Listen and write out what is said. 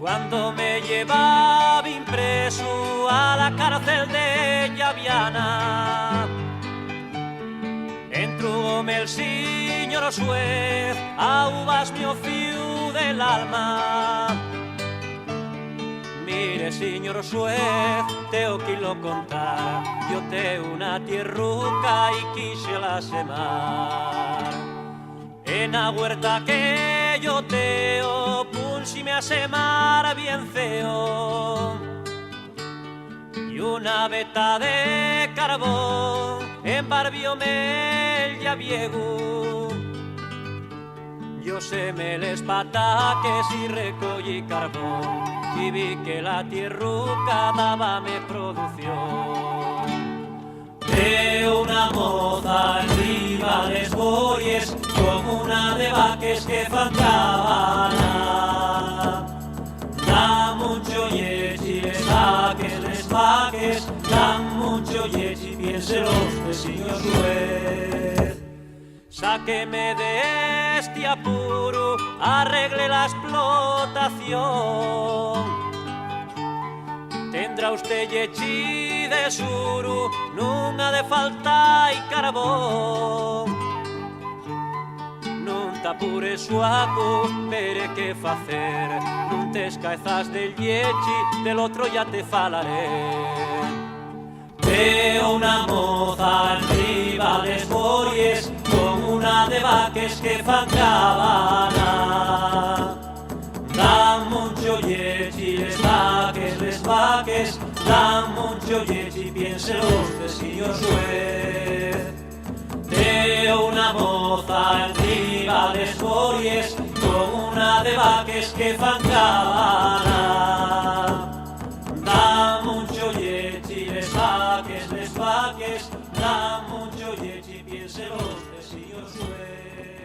Cuando me llevaba impreso a la cárcel de Llaviana, entrúgome el señor xuez a uvas mi ofiu del alma. Mire, señor xuez, teo que lo contar, yo teo una tierruca y quise la semar. En la huerta que yo teo, si me hace mar bien feo, y una veta de carbón embarbióme el llaviego. Yo séme les pataques y recogí carbón, y vi que la tierruca dábame producción. Veo una moza arriba les boyes, como una de vaques que fan cabana. Da mucho yes y les vaques, dan mucho yes y piénselos de señor juez. Sáqueme de este apuro, arregle la explotación. Tendrá usted yechi de suru, nunca de falta y carbón. Non t'apure suaco, pere que facer, non te escaezas del yechi, del otro ya te falaré. Veo una moza arriba les bories, con una de vaques que fan cabana. Dan mucho yechi les vaques, dan mucho yechi, piénselos de señor juez. Veo una moza arriba les bories, con una de vaques que fan cabana. Dan mucho yechi les vaques, dan mucho yechi, piénselos de señor juez.